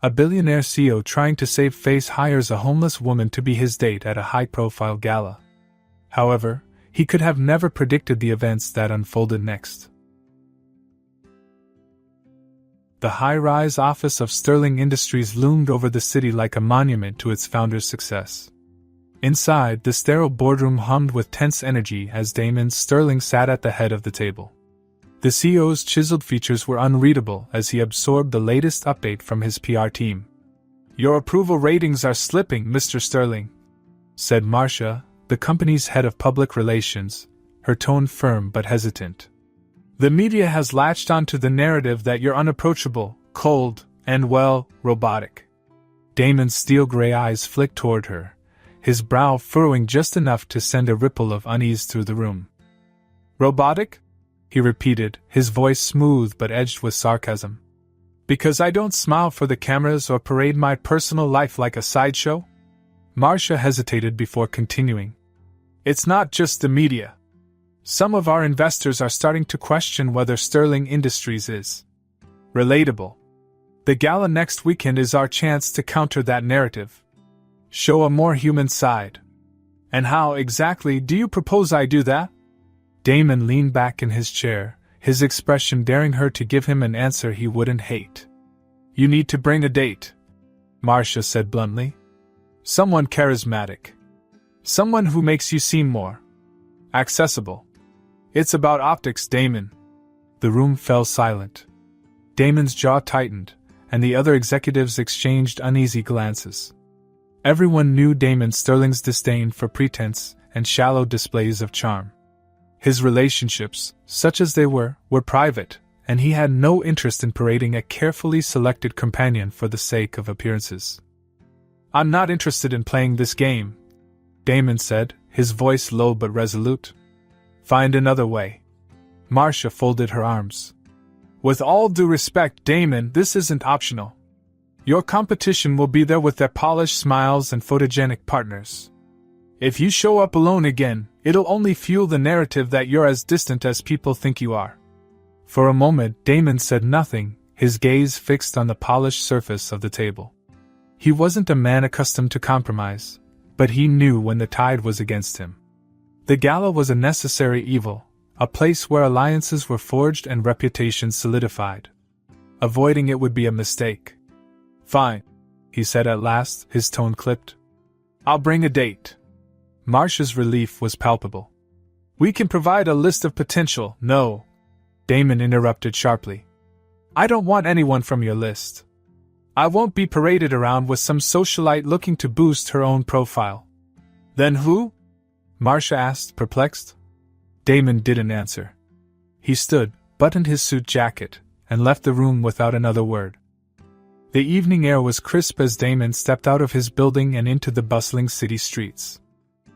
A billionaire CEO trying to save face hires a homeless woman to be his date at a high-profile gala. However, he could have never predicted the events that unfolded next. The high-rise office of Sterling Industries loomed over the city like a monument to its founder's success. Inside, the sterile boardroom hummed with tense energy as Damon Sterling sat at the head of the table. The CEO's chiseled features were unreadable as he absorbed the latest update from his PR team. "Your approval ratings are slipping, Mr. Sterling," said Marcia, the company's head of public relations, her tone firm but hesitant. "The media has latched onto the narrative that you're unapproachable, cold, and, well, robotic." Damon's steel-gray eyes flicked toward her, his brow furrowing just enough to send a ripple of unease through the room. "Robotic?" he repeated, his voice smooth but edged with sarcasm. "Because I don't smile for the cameras or parade my personal life like a sideshow?" Marcia hesitated before continuing. "It's not just the media. Some of our investors are starting to question whether Sterling Industries is relatable. The gala next weekend is our chance to counter that narrative. Show a more human side. And how exactly do you propose I do that?" Damon leaned back in his chair, his expression daring her to give him an answer he wouldn't hate. "You need to bring a date," Marcia said bluntly. "Someone charismatic. Someone who makes you seem more accessible. It's about optics, Damon." The room fell silent. Damon's jaw tightened, and the other executives exchanged uneasy glances. Everyone knew Damon Sterling's disdain for pretense and shallow displays of charm. His relationships, such as they were private, and he had no interest in parading a carefully selected companion for the sake of appearances. "I'm not interested in playing this game," Damon said, his voice low but resolute. "Find another way." Marcia folded her arms. "With all due respect, Damon, this isn't optional. Your competition will be there with their polished smiles and photogenic partners. If you show up alone again, it'll only fuel the narrative that you're as distant as people think you are." For a moment, Damon said nothing, his gaze fixed on the polished surface of the table. He wasn't a man accustomed to compromise, but he knew when the tide was against him. The gala was a necessary evil, a place where alliances were forged and reputations solidified. Avoiding it would be a mistake. "Fine," he said at last, his tone clipped. "I'll bring a date." Marcia's relief was palpable. "We can provide a list of potential—" "No," Damon interrupted sharply. "I don't want anyone from your list. I won't be paraded around with some socialite looking to boost her own profile." "Then who?" Marcia asked, perplexed. Damon didn't answer. He stood, buttoned his suit jacket, and left the room without another word. The evening air was crisp as Damon stepped out of his building and into the bustling city streets.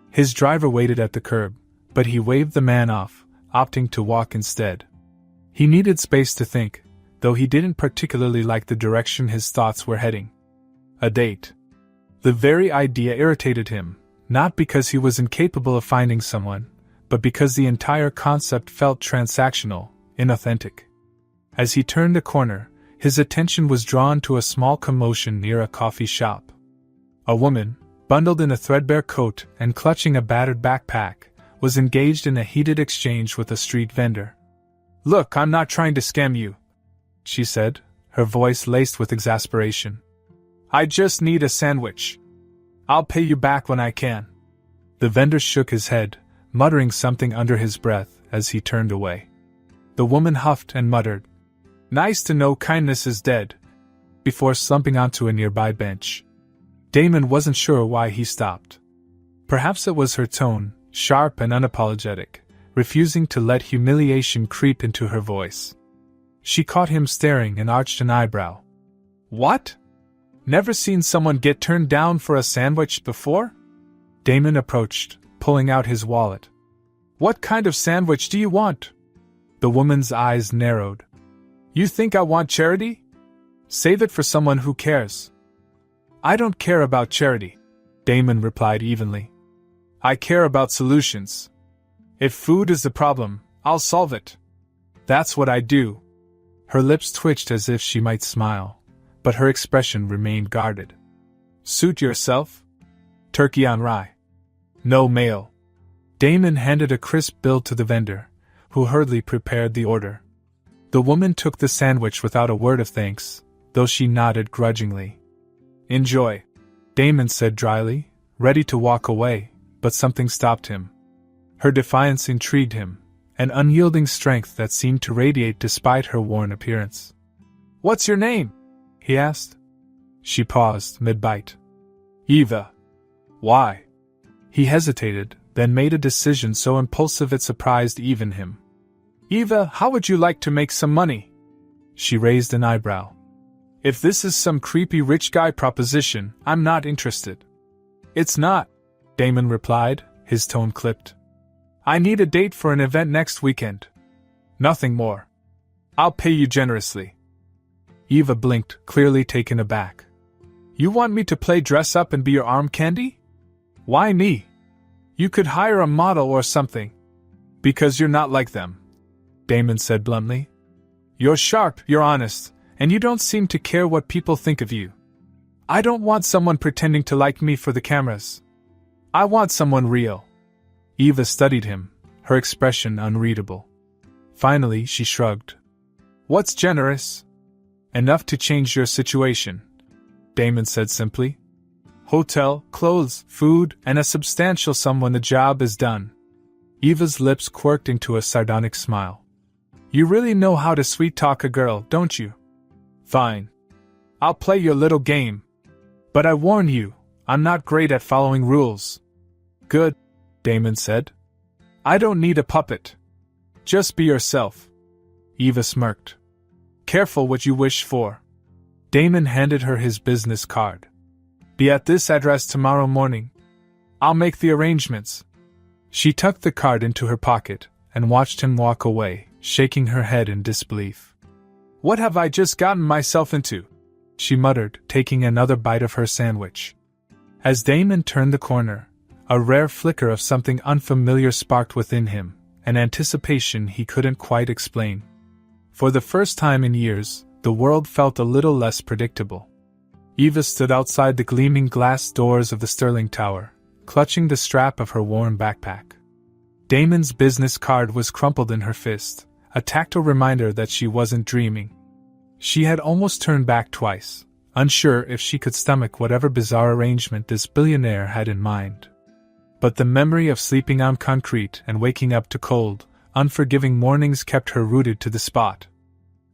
His driver waited at the curb, but he waved the man off, opting to walk instead. He needed space to think, though he didn't particularly like the direction his thoughts were heading. A date. The very idea irritated him, not because he was incapable of finding someone, but because the entire concept felt transactional, inauthentic. As he turned a corner, his attention was drawn to a small commotion near a coffee shop. A woman, bundled in a threadbare coat and clutching a battered backpack, was engaged in a heated exchange with a street vendor. "Look, I'm not trying to scam you," she said, her voice laced with exasperation. "I just need a sandwich. I'll pay you back when I can." The vendor shook his head, muttering something under his breath as he turned away. The woman huffed and muttered, "Nice to know kindness is dead," before slumping onto a nearby bench. Damon wasn't sure why he stopped. Perhaps it was her tone, sharp and unapologetic, refusing to let humiliation creep into her voice. She caught him staring and arched an eyebrow. "What? Never seen someone get turned down for a sandwich before?" Damon approached, pulling out his wallet. "What kind of sandwich do you want?" The woman's eyes narrowed. "You think I want charity? Save it for someone who cares." "I don't care about charity," Damon replied evenly. "I care about solutions. If food is the problem, I'll solve it. That's what I do." Her lips twitched as if she might smile, but her expression remained guarded. Suit yourself? Turkey on rye. No mayo. Damon handed a crisp bill to the vendor, who hurriedly prepared the order. The woman took the sandwich without a word of thanks, though she nodded grudgingly. Enjoy, Damon said dryly, ready to walk away, but something stopped him. Her defiance intrigued him, an unyielding strength that seemed to radiate despite her worn appearance. What's your name? He asked. She paused mid-bite. Eva. Why? He hesitated, then made a decision so impulsive it surprised even him. Eva, how would you like to make some money? She raised an eyebrow. If this is some creepy rich guy proposition, I'm not interested. It's not, Damon replied, his tone clipped. I need a date for an event next weekend. Nothing more. I'll pay you generously. Eva blinked, clearly taken aback. You want me to play dress up and be your arm candy? Why me? You could hire a model or something. Because you're not like them, Damon said bluntly. You're sharp, you're honest, and you don't seem to care what people think of you. I don't want someone pretending to like me for the cameras. I want someone real. Eva studied him, her expression unreadable. Finally, she shrugged. What's generous? Enough to change your situation, Damon said simply. Hotel, clothes, food, and a substantial sum when the job is done. Eva's lips quirked into a sardonic smile. You really know how to sweet-talk a girl, don't you? Fine. I'll play your little game. But I warn you, I'm not great at following rules. Good, Damon said. I don't need a puppet. Just be yourself. Eva smirked. Careful what you wish for. Damon handed her his business card. Be at this address tomorrow morning. I'll make the arrangements. She tucked the card into her pocket and watched him walk away, shaking her head in disbelief. What have I just gotten myself into? She muttered, taking another bite of her sandwich. As Damon turned the corner, a rare flicker of something unfamiliar sparked within him, an anticipation he couldn't quite explain. For the first time in years, the world felt a little less predictable. Eva stood outside the gleaming glass doors of the Sterling Tower, clutching the strap of her worn backpack. Damon's business card was crumpled in her fist, a tactile reminder that she wasn't dreaming. She had almost turned back twice, unsure if she could stomach whatever bizarre arrangement this billionaire had in mind. But the memory of sleeping on concrete and waking up to cold, unforgiving mornings kept her rooted to the spot.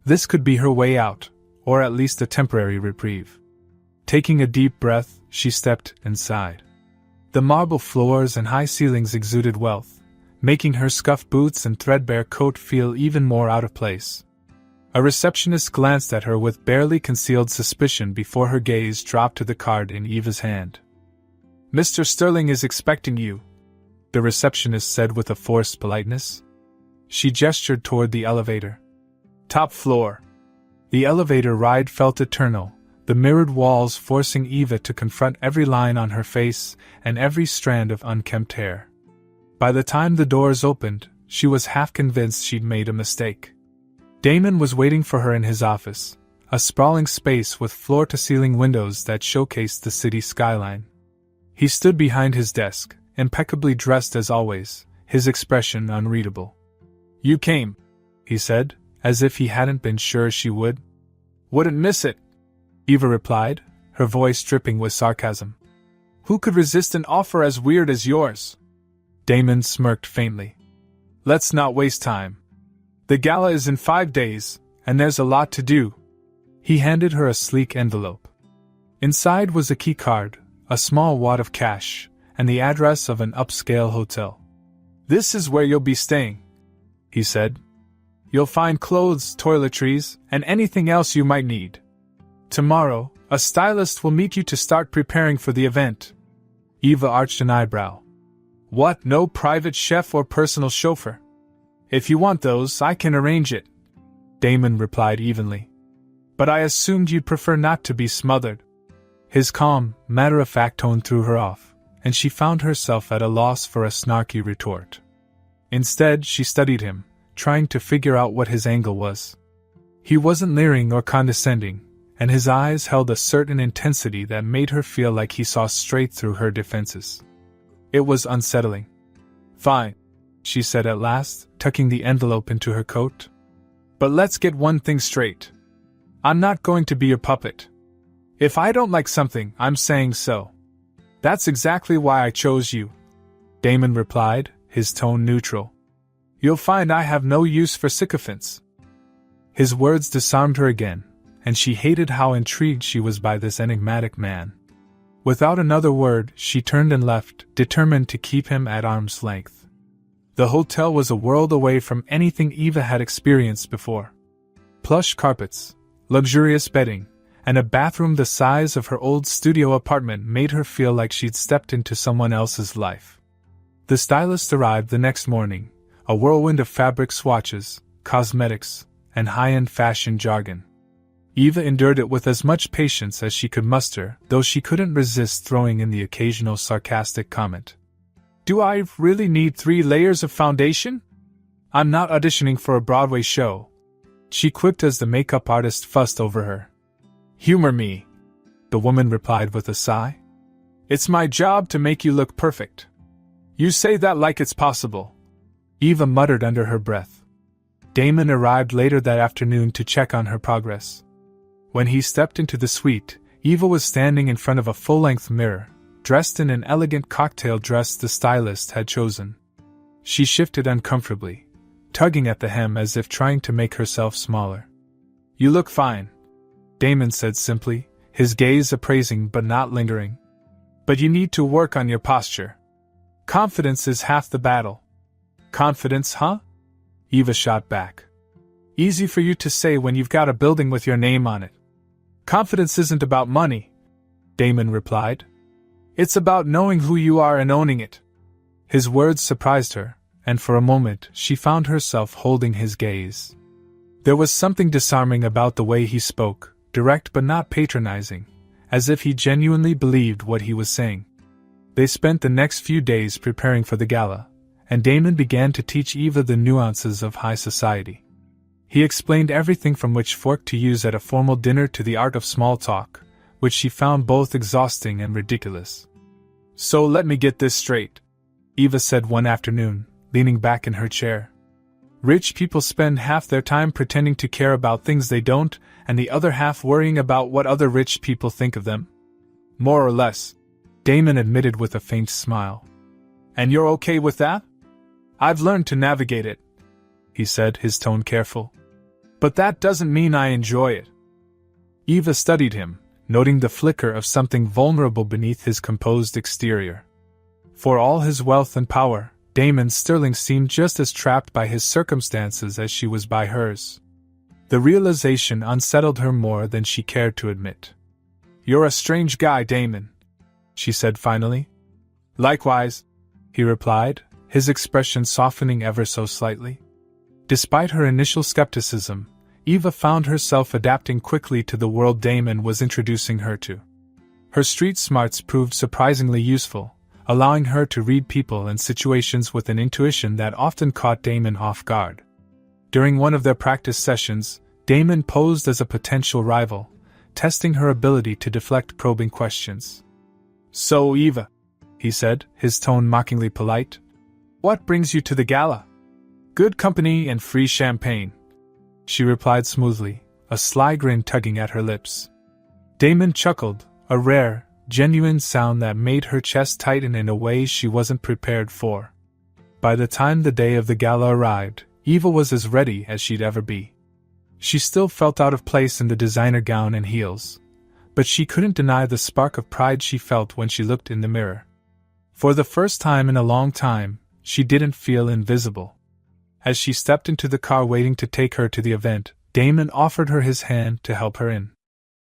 This could be her way out, or at least a temporary reprieve. Taking a deep breath, she stepped inside. The marble floors and high ceilings exuded wealth, making her scuffed boots and threadbare coat feel even more out of place. A receptionist glanced at her with barely concealed suspicion before her gaze dropped to the card in Eva's hand. Mr. Sterling is expecting you, the receptionist said with a forced politeness. She gestured toward the elevator. Top floor. The elevator ride felt eternal, the mirrored walls forcing Eva to confront every line on her face and every strand of unkempt hair. By the time the doors opened, she was half convinced she'd made a mistake. Damon was waiting for her in his office, a sprawling space with floor-to-ceiling windows that showcased the city skyline. He stood behind his desk, impeccably dressed as always, his expression unreadable. You came, he said, as if he hadn't been sure she would. Wouldn't miss it, Eva replied, her voice dripping with sarcasm. Who could resist an offer as weird as yours? Damon smirked faintly. Let's not waste time. The gala is in 5 days, and there's a lot to do. He handed her a sleek envelope. Inside was a key card, a small wad of cash, and the address of an upscale hotel. This is where you'll be staying, he said. You'll find clothes, toiletries, and anything else you might need. Tomorrow, a stylist will meet you to start preparing for the event. Eva arched an eyebrow. What, no private chef or personal chauffeur? If you want those, I can arrange it, Damon replied evenly. But I assumed you'd prefer not to be smothered. His calm, matter-of-fact tone threw her off, and she found herself at a loss for a snarky retort. Instead, she studied him, trying to figure out what his angle was. He wasn't leering or condescending, and his eyes held a certain intensity that made her feel like he saw straight through her defenses. It was unsettling. "Fine," she said at last, tucking the envelope into her coat. "But let's get one thing straight. I'm not going to be your puppet. If I don't like something, I'm saying so. That's exactly why I chose you," Damon replied, his tone neutral. "You'll find I have no use for sycophants." His words disarmed her again, and she hated how intrigued she was by this enigmatic man. Without another word, she turned and left, determined to keep him at arm's length. The hotel was a world away from anything Eva had experienced before. Plush carpets, luxurious bedding, and a bathroom the size of her old studio apartment made her feel like she'd stepped into someone else's life. The stylist arrived the next morning, a whirlwind of fabric swatches, cosmetics, and high-end fashion jargon. Eva endured it with as much patience as she could muster, though she couldn't resist throwing in the occasional sarcastic comment. "Do I really need 3 layers of foundation? I'm not auditioning for a Broadway show," she quipped as the makeup artist fussed over her. "Humor me," the woman replied with a sigh. "It's my job to make you look perfect." "You say that like it's possible," Eva muttered under her breath. Damon arrived later that afternoon to check on her progress. When he stepped into the suite, Eva was standing in front of a full-length mirror, dressed in an elegant cocktail dress the stylist had chosen. She shifted uncomfortably, tugging at the hem as if trying to make herself smaller. "You look fine," Damon said simply, his gaze appraising but not lingering. "But you need to work on your posture. Confidence is half the battle." "Confidence, huh?" Eva shot back. "Easy for you to say when you've got a building with your name on it." "Confidence isn't about money," Damon replied. "It's about knowing who you are and owning it." His words surprised her, and for a moment she found herself holding his gaze. There was something disarming about the way he spoke, direct but not patronizing, as if he genuinely believed what he was saying. They spent the next few days preparing for the gala, and Damon began to teach Eva the nuances of high society. He explained everything from which fork to use at a formal dinner to the art of small talk, which she found both exhausting and ridiculous. "So let me get this straight," Eva said one afternoon, leaning back in her chair. "Rich people spend half their time pretending to care about things they don't, and the other half worrying about what other rich people think of them?" "More or less," Damon admitted with a faint smile. "And you're okay with that?" "I've learned to navigate it," he said, his tone careful. "But that doesn't mean I enjoy it." Eva studied him, noting the flicker of something vulnerable beneath his composed exterior. For all his wealth and power, Damon Sterling seemed just as trapped by his circumstances as she was by hers. The realization unsettled her more than she cared to admit. "You're a strange guy, Damon," she said finally. "Likewise," he replied, his expression softening ever so slightly. Despite her initial skepticism, Eva found herself adapting quickly to the world Damon was introducing her to. Her street smarts proved surprisingly useful, allowing her to read people and situations with an intuition that often caught Damon off guard. During one of their practice sessions, Damon posed as a potential rival, testing her ability to deflect probing questions. "So, Eva," he said, his tone mockingly polite, "what brings you to the gala?" "Good company and free champagne," she replied smoothly, a sly grin tugging at her lips. Damon chuckled, a rare, genuine sound that made her chest tighten in a way she wasn't prepared for. By the time the day of the gala arrived, Eva was as ready as she'd ever be. She still felt out of place in the designer gown and heels, but she couldn't deny the spark of pride she felt when she looked in the mirror. For the first time in a long time, she didn't feel invisible. As she stepped into the car waiting to take her to the event, Damon offered her his hand to help her in.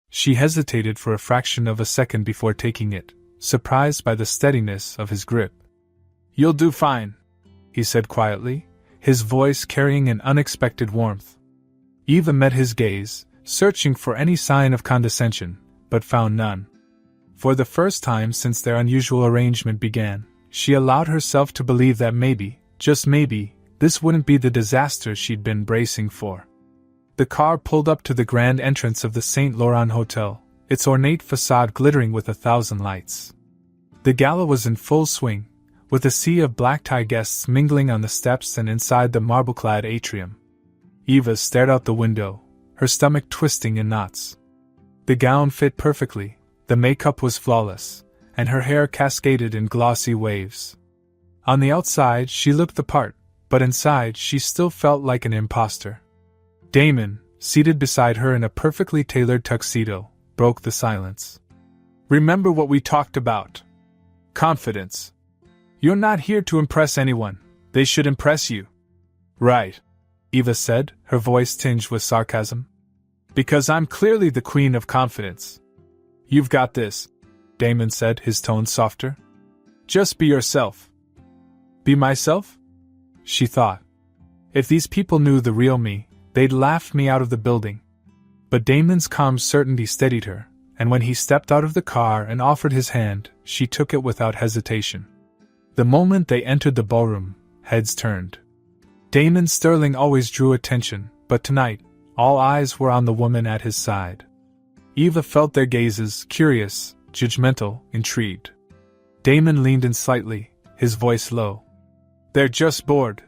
She hesitated for a fraction of a second before taking it, surprised by the steadiness of his grip. "You'll do fine," he said quietly, his voice carrying an unexpected warmth. Eva met his gaze, searching for any sign of condescension, but found none. For the first time since their unusual arrangement began, she allowed herself to believe that maybe, just maybe, this wouldn't be the disaster she'd been bracing for. The car pulled up to the grand entrance of the Saint Laurent Hotel, its ornate facade glittering with 1,000 lights. The gala was in full swing, with a sea of black-tie guests mingling on the steps and inside the marble-clad atrium. Eva stared out the window, her stomach twisting in knots. The gown fit perfectly, the makeup was flawless, and her hair cascaded in glossy waves. On the outside she looked the part, but inside she still felt like an imposter. Damon, seated beside her in a perfectly tailored tuxedo, broke the silence. "Remember what we talked about. Confidence. You're not here to impress anyone, they should impress you." "Right," Eva said, her voice tinged with sarcasm. "Because I'm clearly the queen of confidence." "You've got this," Damon said, his tone softer. "Just be yourself." "Be myself?" she thought. If these people knew the real me, they'd laugh me out of the building. But Damon's calm certainty steadied her, and when he stepped out of the car and offered his hand, she took it without hesitation. The moment they entered the ballroom, heads turned. Damon Sterling always drew attention, but tonight, all eyes were on the woman at his side. Eva felt their gazes, curious, judgmental, intrigued. Damon leaned in slightly, his voice low. "They're just bored,"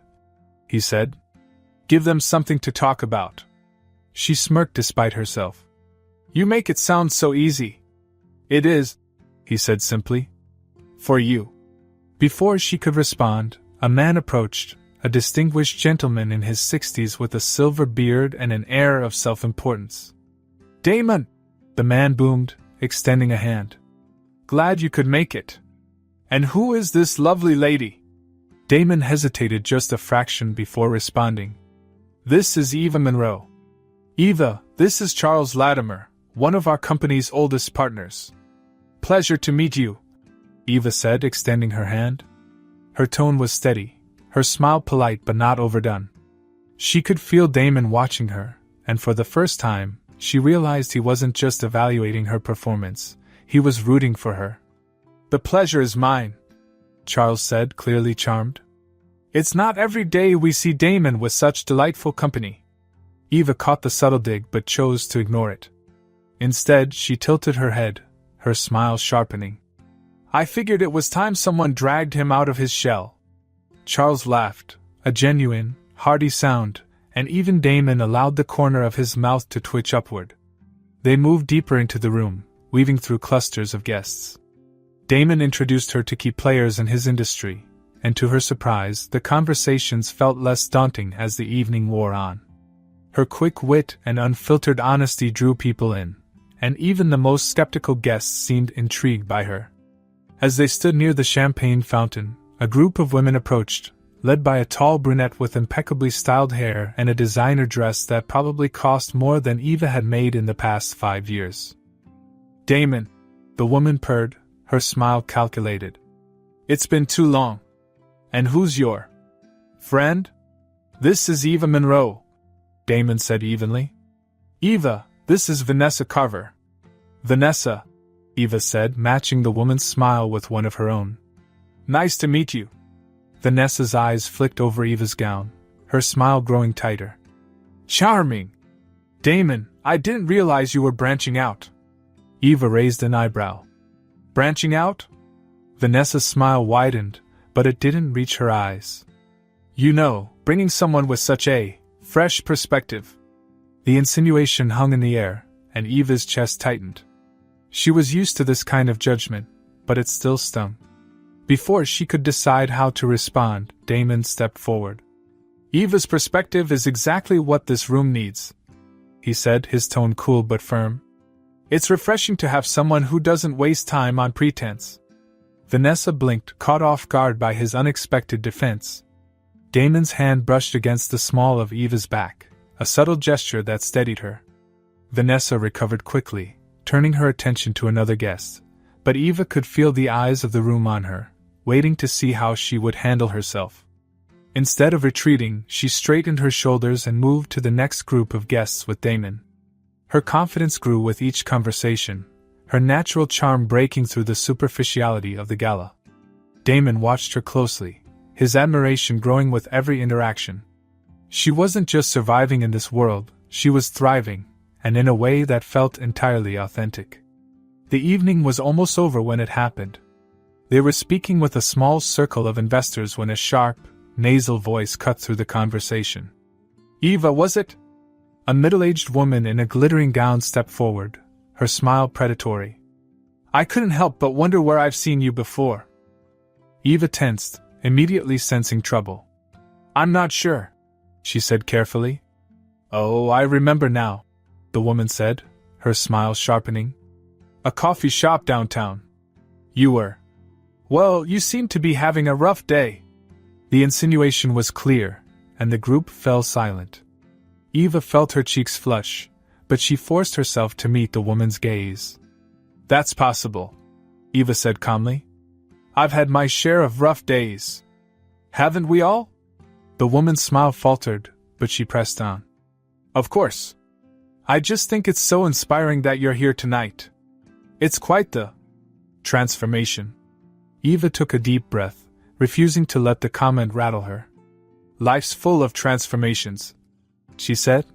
he said. "Give them something to talk about." She smirked despite herself. "You make it sound so easy." "It is," he said simply. "For you." Before she could respond, a man approached, a distinguished gentleman in his 60s with a silver beard and an air of self-importance. "Damon!" the man boomed, extending a hand. "Glad you could make it. And who is this lovely lady?" Damon hesitated just a fraction before responding. "This is Eva Monroe." "Eva, this is Charles Latimer, one of our company's oldest partners." "Pleasure to meet you," Eva said, extending her hand. Her tone was steady, her smile polite but not overdone. She could feel Damon watching her, and for the first time, she realized he wasn't just evaluating her performance, he was rooting for her. "The pleasure is mine," Charles said, clearly charmed. "It's not every day we see Damon with such delightful company." Eva caught the subtle dig but chose to ignore it. Instead, she tilted her head, her smile sharpening. "I figured it was time someone dragged him out of his shell." Charles laughed, a genuine, hearty sound, and even Damon allowed the corner of his mouth to twitch upward. They moved deeper into the room, weaving through clusters of guests. Damon introduced her to key players in his industry, and to her surprise, the conversations felt less daunting as the evening wore on. Her quick wit and unfiltered honesty drew people in, and even the most skeptical guests seemed intrigued by her. As they stood near the champagne fountain, a group of women approached, led by a tall brunette with impeccably styled hair and a designer dress that probably cost more than Eva had made in the past 5 years. "Damon," the woman purred, her smile calculated. "It's been too long. And who's your friend?" "This is Eva Monroe," Damon said evenly. "Eva, this is Vanessa Carver." "Vanessa," Eva said, matching the woman's smile with one of her own. "Nice to meet you." Vanessa's eyes flicked over Eva's gown, her smile growing tighter. "Charming!" "Damon, I didn't realize you were branching out." Eva raised an eyebrow. "Branching out?" Vanessa's smile widened, but it didn't reach her eyes. "You know, bringing someone with such a fresh perspective." The insinuation hung in the air, and Eva's chest tightened. She was used to this kind of judgment, but it still stung. Before she could decide how to respond, Damon stepped forward. "Eva's perspective is exactly what this room needs," he said, his tone cool but firm. "It's refreshing to have someone who doesn't waste time on pretense." Vanessa blinked, caught off guard by his unexpected defense. Damon's hand brushed against the small of Eva's back, a subtle gesture that steadied her. Vanessa recovered quickly, turning her attention to another guest, but Eva could feel the eyes of the room on her, waiting to see how she would handle herself. Instead of retreating, she straightened her shoulders and moved to the next group of guests with Damon. Her confidence grew with each conversation, her natural charm breaking through the superficiality of the gala. Damon watched her closely, his admiration growing with every interaction. She wasn't just surviving in this world, She was thriving, and in a way that felt entirely authentic. The evening was almost over when it happened. They were speaking with a small circle of investors when a sharp, nasal voice cut through the conversation. "Eva, was it?" A middle-aged woman in a glittering gown stepped forward, her smile predatory. "I couldn't help but wonder where I've seen you before." Eva tensed, immediately sensing trouble. "I'm not sure," she said carefully. "Oh, I remember now," the woman said, her smile sharpening. "A coffee shop downtown. You were. Well, you seem to be having a rough day." The insinuation was clear, and the group fell silent. Eva felt her cheeks flush, but she forced herself to meet the woman's gaze. "That's possible," Eva said calmly. "I've had my share of rough days. Haven't we all?" The woman's smile faltered, but she pressed on. "Of course. I just think it's so inspiring that you're here tonight. It's quite the transformation." Eva took a deep breath, refusing to let the comment rattle her. "Life's full of transformations," she said.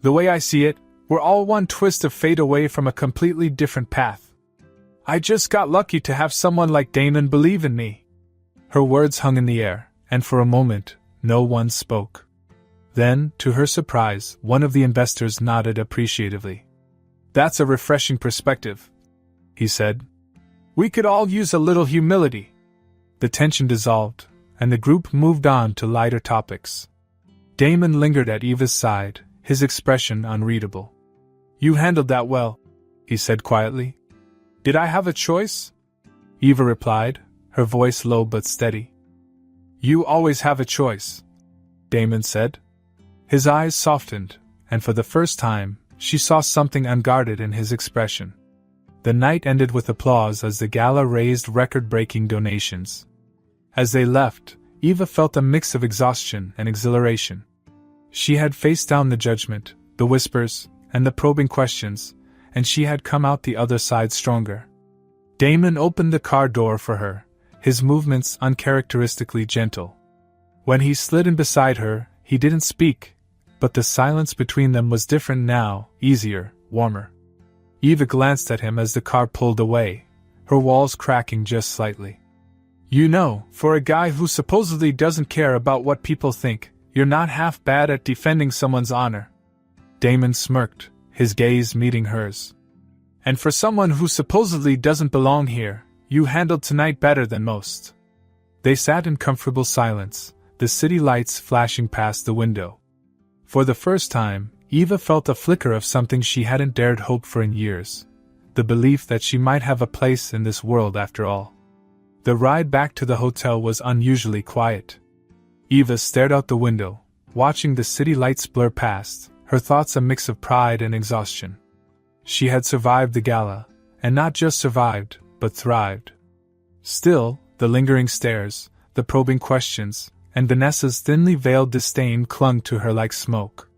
"The way I see it, we're all one twist of fate away from a completely different path. I just got lucky to have someone like Damon believe in me." Her words hung in the air, and for a moment, no one spoke. Then, to her surprise, one of the investors nodded appreciatively. "That's a refreshing perspective," he said. "We could all use a little humility." The tension dissolved, and the group moved on to lighter topics. Damon lingered at Eva's side, his expression unreadable. "You handled that well," he said quietly. "Did I have a choice?" Eva replied, her voice low but steady. "You always have a choice," Damon said. His eyes softened, and for the first time, she saw something unguarded in his expression. The night ended with applause as the gala raised record-breaking donations. As they left, Eva felt a mix of exhaustion and exhilaration. She had faced down the judgment, the whispers, and the probing questions, and she had come out the other side stronger. Damon opened the car door for her, his movements uncharacteristically gentle. When he slid in beside her, he didn't speak, but the silence between them was different now, easier, warmer. Eva glanced at him as the car pulled away, her walls cracking just slightly. "You know, for a guy who supposedly doesn't care about what people think, you're not half bad at defending someone's honor." Damon smirked, his gaze meeting hers. "And for someone who supposedly doesn't belong here, you handled tonight better than most." They sat in comfortable silence, the city lights flashing past the window. For the first time, Eva felt a flicker of something she hadn't dared hope for in years, the belief that she might have a place in this world after all. The ride back to the hotel was unusually quiet. Eva stared out the window, watching the city lights blur past, her thoughts a mix of pride and exhaustion. She had survived the gala, and not just survived, but thrived. Still, the lingering stares, the probing questions, and Vanessa's thinly veiled disdain clung to her like smoke.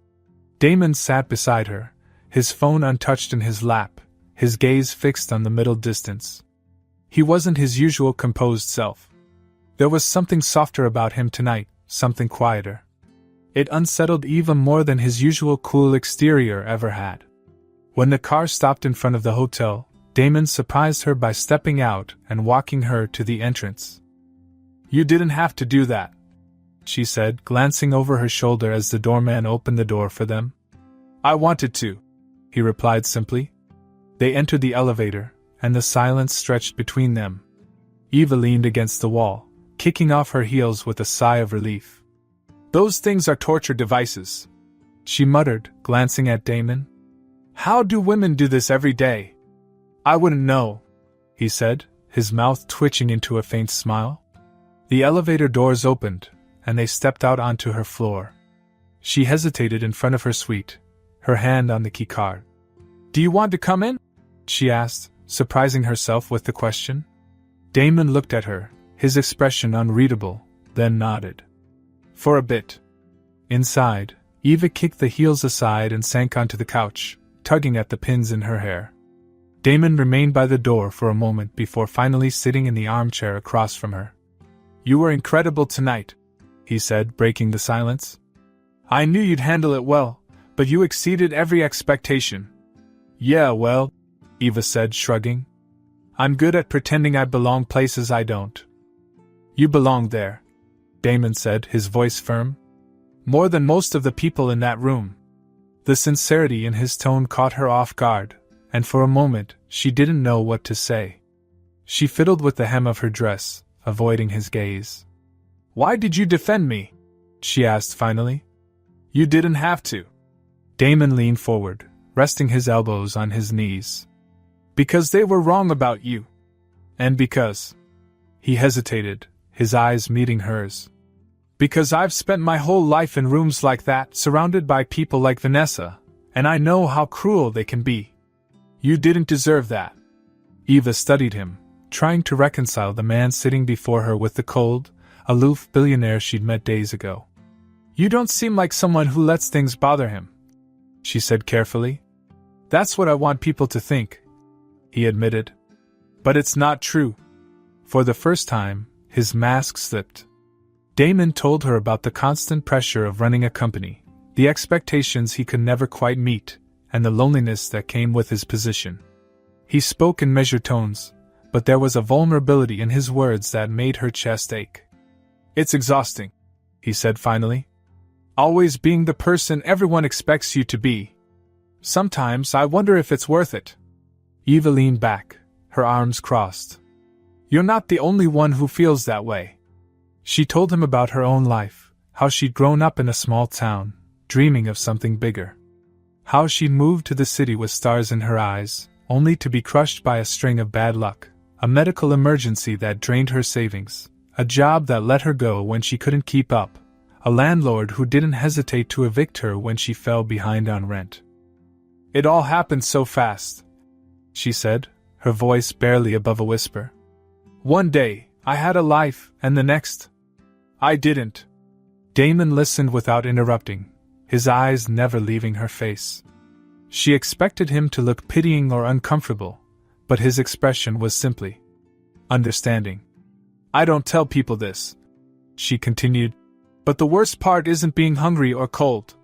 Damon sat beside her, his phone untouched in his lap, his gaze fixed on the middle distance. He wasn't his usual composed self. There was something softer about him tonight, something quieter. It unsettled Eva more than his usual cool exterior ever had. When the car stopped in front of the hotel, Damon surprised her by stepping out and walking her to the entrance. "You didn't have to do that," she said, glancing over her shoulder as the doorman opened the door for them. "I wanted to," he replied simply. They entered the elevator, and the silence stretched between them. Eva leaned against the wall, kicking off her heels with a sigh of relief. "Those things are torture devices," she muttered, glancing at Damon. "How do women do this every day?" "I wouldn't know," he said, his mouth twitching into a faint smile. The elevator doors opened, and they stepped out onto her floor. She hesitated in front of her suite, her hand on the key card. "Do you want to come in?" she asked, surprising herself with the question. Damon looked at her, his expression unreadable, then nodded. "For a bit." Inside, Eva kicked the heels aside and sank onto the couch, tugging at the pins in her hair. Damon remained by the door for a moment before finally sitting in the armchair across from her. "You were incredible tonight," he said, breaking the silence. "I knew you'd handle it well, But you exceeded every expectation. Yeah, well, Eva said, shrugging. I'm good at pretending I belong places I don't. You belong there, Damon said, his voice firm. More than most of the people in that room. The sincerity in his tone caught her off guard, and for a moment, she didn't know what to say. She fiddled with the hem of her dress, avoiding his gaze. Why did you defend me? She asked finally. You didn't have to. Damon leaned forward, resting his elbows on his knees. Because they were wrong about you. And because... He hesitated, his eyes meeting hers. Because I've spent my whole life in rooms like that, surrounded by people like Vanessa, and I know how cruel they can be. You didn't deserve that. Eva studied him, trying to reconcile the man sitting before her with the cold, aloof billionaire she'd met days ago. You don't seem like someone who lets things bother him, she said carefully. That's what I want people to think, he admitted. But it's not true. For the first time, his mask slipped. Damon told her about the constant pressure of running a company, the expectations he could never quite meet, and the loneliness that came with his position. He spoke in measured tones, but there was a vulnerability in his words that made her chest ache. It's exhausting, he said finally. Always being the person everyone expects you to be. Sometimes I wonder if it's worth it. Eva leaned back, her arms crossed. You're not the only one who feels that way. She told him about her own life, how she'd grown up in a small town, dreaming of something bigger. How she'd moved to the city with stars in her eyes, only to be crushed by a string of bad luck, a medical emergency that drained her savings, a job that let her go when she couldn't keep up, a landlord who didn't hesitate to evict her when she fell behind on rent. It all happened so fast, she said, her voice barely above a whisper. One day, I had a life, and the next, I didn't. Damon listened without interrupting, his eyes never leaving her face. She expected him to look pitying or uncomfortable, but his expression was simply understanding. I don't tell people this, she continued, but the worst part isn't being hungry or cold.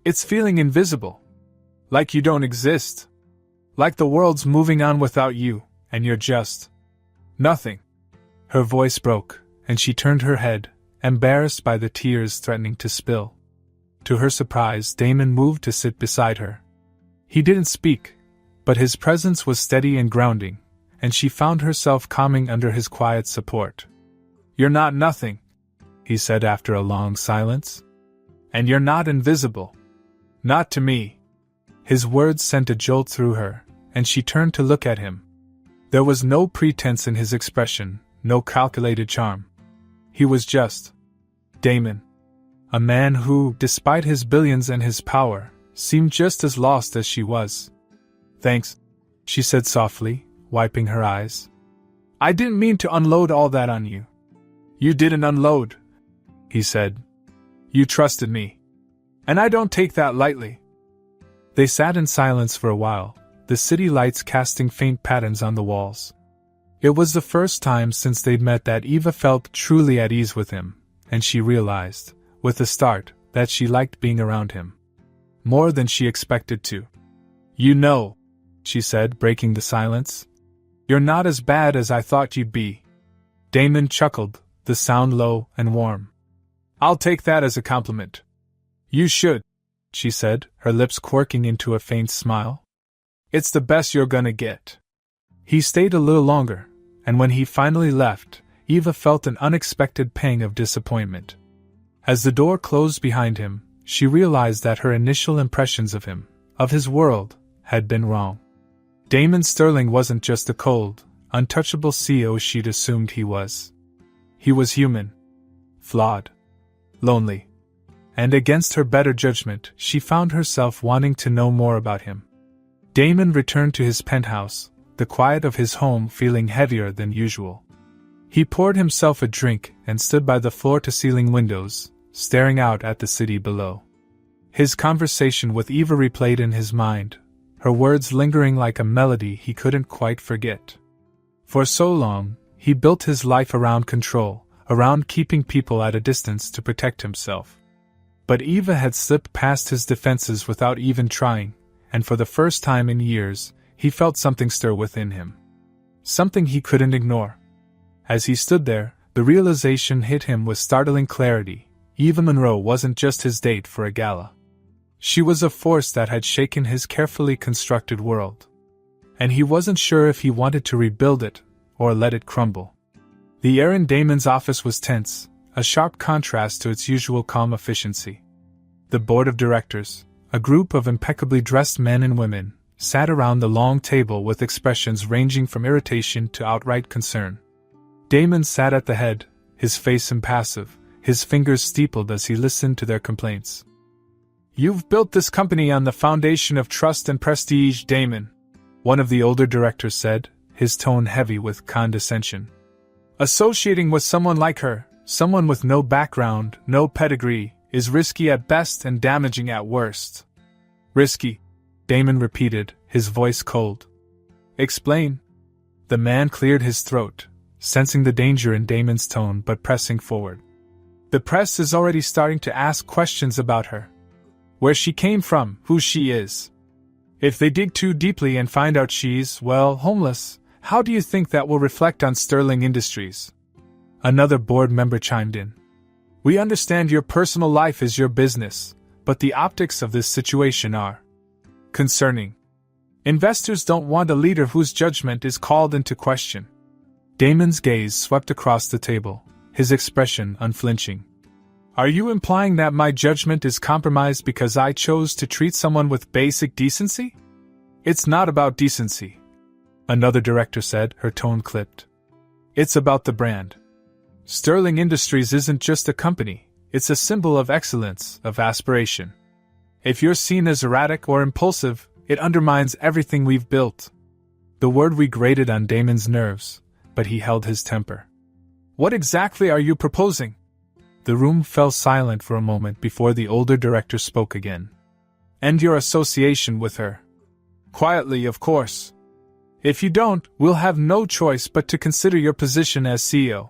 It's feeling invisible. Like you don't exist. Like the world's moving on without you, and you're just nothing. Her voice broke, and she turned her head, embarrassed by the tears threatening to spill. To her surprise, Damon moved to sit beside her. He didn't speak, but his presence was steady and grounding, and she found herself calming under his quiet support. You're not nothing, he said after a long silence. And you're not invisible. Not to me. His words sent a jolt through her, and she turned to look at him. There was no pretense in his expression, no calculated charm. He was just Damon. A man who, despite his billions and his power, seemed just as lost as she was. Thanks, she said softly, wiping her eyes. I didn't mean to unload all that on you. You didn't unload, he said. You trusted me. And I don't take that lightly. They sat in silence for a while, the city lights casting faint patterns on the walls. It was the first time since they'd met that Eva felt truly at ease with him, and she realized, with a start, that she liked being around him. More than she expected to. You know, she said, breaking the silence. You're not as bad as I thought you'd be. Damon chuckled, the sound low and warm. I'll take that as a compliment. You should, she said, her lips quirking into a faint smile. It's the best you're gonna get. He stayed a little longer, and when he finally left, Eva felt an unexpected pang of disappointment. As the door closed behind him, she realized that her initial impressions of him, of his world, had been wrong. Damon Sterling wasn't just the cold, untouchable CEO she'd assumed he was. He was human. Flawed. Lonely. And against her better judgment, she found herself wanting to know more about him. Damon returned to his penthouse, the quiet of his home feeling heavier than usual. He poured himself a drink and stood by the floor-to-ceiling windows, staring out at the city below. His conversation with Eva replayed in his mind, her words lingering like a melody he couldn't quite forget. For so long, he built his life around control, around keeping people at a distance to protect himself. But Eva had slipped past his defenses without even trying, and for the first time in years, he felt something stir within him. Something he couldn't ignore. As he stood there, the realization hit him with startling clarity. Eva Monroe wasn't just his date for a gala. She was a force that had shaken his carefully constructed world. And he wasn't sure if he wanted to rebuild it, or let it crumble. The air in Damon's office was tense, a sharp contrast to its usual calm efficiency. The board of directors, a group of impeccably dressed men and women, sat around the long table with expressions ranging from irritation to outright concern. Damon sat at the head, his face impassive, his fingers steepled as he listened to their complaints. "You've built this company on the foundation of trust and prestige, Damon," one of the older directors said, his tone heavy with condescension. "Associating with someone like her, someone with no background, no pedigree, is risky at best and damaging at worst." "Risky," Damon repeated, his voice cold. "Explain." The man cleared his throat, sensing the danger in Damon's tone but pressing forward. "The press is already starting to ask questions about her. Where she came from, who she is. If they dig too deeply and find out she's, well, homeless, how do you think that will reflect on Sterling Industries?" Another board member chimed in. "We understand your personal life is your business, but the optics of this situation are concerning. Investors don't want a leader whose judgment is called into question." Damon's gaze swept across the table, his expression unflinching. "Are you implying that my judgment is compromised because I chose to treat someone with basic decency?" "It's not about decency," another director said, her tone clipped. "It's about the brand. Sterling Industries isn't just a company, it's a symbol of excellence, of aspiration. If you're seen as erratic or impulsive, it undermines everything we've built." The word grated on Damon's nerves, but he held his temper. "What exactly are you proposing?" The room fell silent for a moment before the older director spoke again. "End your association with her. Quietly, of course. If you don't, we'll have no choice but to consider your position as CEO.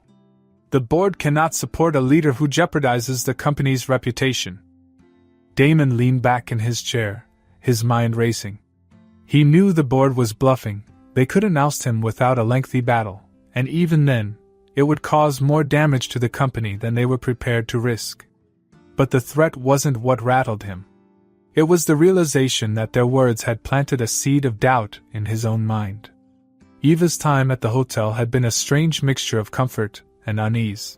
The board cannot support a leader who jeopardizes the company's reputation." Damon leaned back in his chair, his mind racing. He knew the board was bluffing, they couldn't oust him without a lengthy battle, and even then, it would cause more damage to the company than they were prepared to risk. But the threat wasn't what rattled him. It was the realization that their words had planted a seed of doubt in his own mind. Eva's time at the hotel had been a strange mixture of comfort and unease.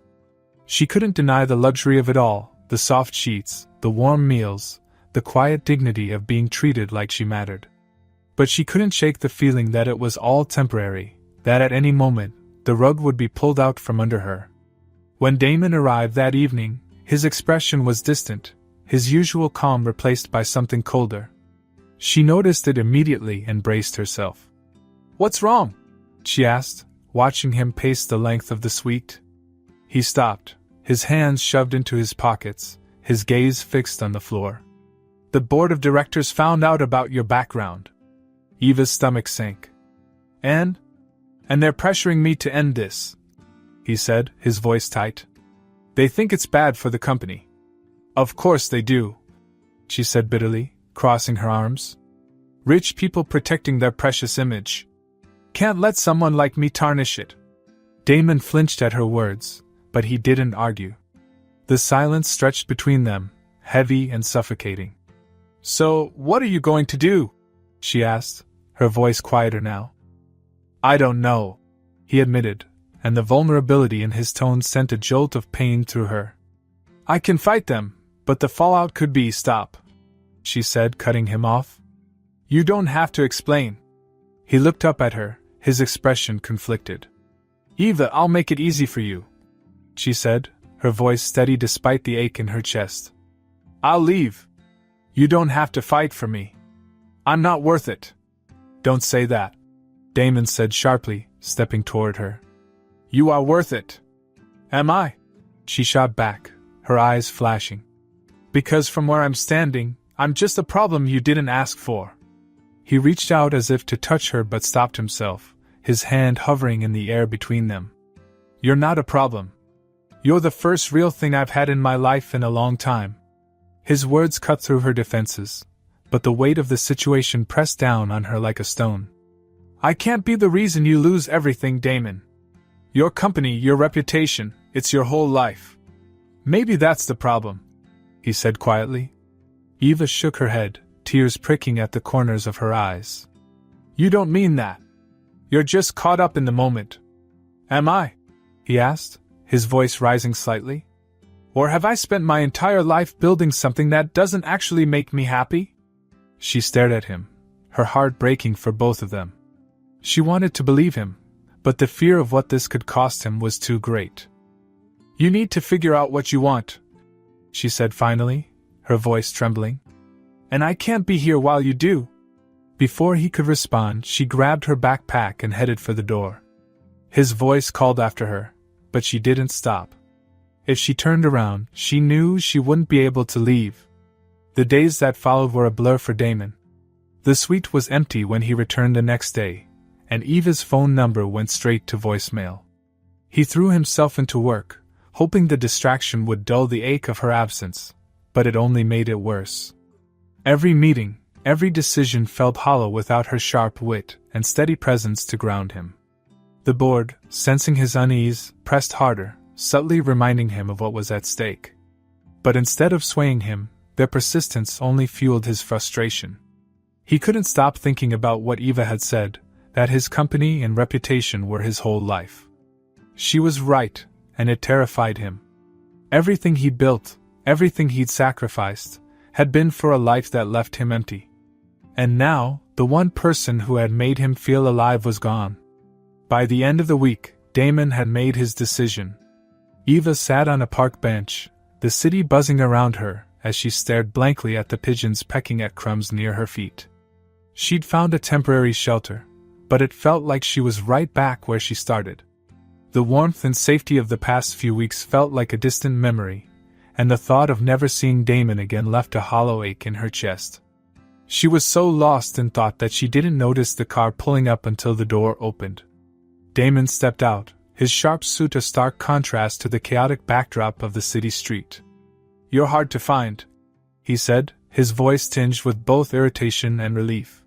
She couldn't deny the luxury of it all, the soft sheets, the warm meals, the quiet dignity of being treated like she mattered. But she couldn't shake the feeling that it was all temporary, that at any moment, the rug would be pulled out from under her. When Damon arrived that evening, his expression was distant, his usual calm replaced by something colder. She noticed it immediately and braced herself. "What's wrong?" she asked, watching him pace the length of the suite. He stopped, his hands shoved into his pockets, his gaze fixed on the floor. "The board of directors found out about your background." Eva's stomach sank. And they're pressuring me to end this," he said, his voice tight. "They think it's bad for the company." "Of course they do," she said bitterly, crossing her arms. "Rich people protecting their precious image. Can't let someone like me tarnish it." Damon flinched at her words, but he didn't argue. The silence stretched between them, heavy and suffocating. "So, what are you going to do?" she asked, her voice quieter now. "I don't know," he admitted, and the vulnerability in his tone sent a jolt of pain through her. "I can fight them, but the fallout could be stop," she said, cutting him off. "You don't have to explain." He looked up at her, his expression conflicted. "Eva, I'll make it easy for you," she said, her voice steady despite the ache in her chest. "I'll leave. You don't have to fight for me. I'm not worth it." "Don't say that," Damon said sharply, stepping toward her. "You are worth it." "Am I?" she shot back, her eyes flashing. "Because from where I'm standing, I'm just a problem you didn't ask for." He reached out as if to touch her but stopped himself, his hand hovering in the air between them. "You're not a problem. You're the first real thing I've had in my life in a long time." His words cut through her defenses, but the weight of the situation pressed down on her like a stone. I can't be the reason you lose everything, Damon. Your company, your reputation, it's your whole life. Maybe that's the problem, he said quietly. Eva shook her head, tears pricking at the corners of her eyes. You don't mean that. You're just caught up in the moment. Am I? He asked, his voice rising slightly. Or have I spent my entire life building something that doesn't actually make me happy? She stared at him, her heart breaking for both of them. She wanted to believe him, but the fear of what this could cost him was too great. You need to figure out what you want, she said finally, her voice trembling. And I can't be here while you do. Before he could respond, she grabbed her backpack and headed for the door. His voice called after her, but she didn't stop. If she turned around, she knew she wouldn't be able to leave. The days that followed were a blur for Damon. The suite was empty when he returned the next day, and Eva's phone number went straight to voicemail. He threw himself into work, hoping the distraction would dull the ache of her absence, but it only made it worse. Every meeting, every decision felt hollow without her sharp wit and steady presence to ground him. The board, sensing his unease, pressed harder, subtly reminding him of what was at stake. But instead of swaying him, their persistence only fueled his frustration. He couldn't stop thinking about what Eva had said, that his company and reputation were his whole life. She was right, and it terrified him. Everything he'd built, everything he'd sacrificed, had been for a life that left him empty. And now, the one person who had made him feel alive was gone. By the end of the week, Damon had made his decision. Eva sat on a park bench, the city buzzing around her, as she stared blankly at the pigeons pecking at crumbs near her feet. She'd found a temporary shelter, but it felt like she was right back where she started. The warmth and safety of the past few weeks felt like a distant memory, and the thought of never seeing Damon again left a hollow ache in her chest. She was so lost in thought that she didn't notice the car pulling up until the door opened. Damon stepped out, his sharp suit a stark contrast to the chaotic backdrop of the city street. You're hard to find, he said, his voice tinged with both irritation and relief.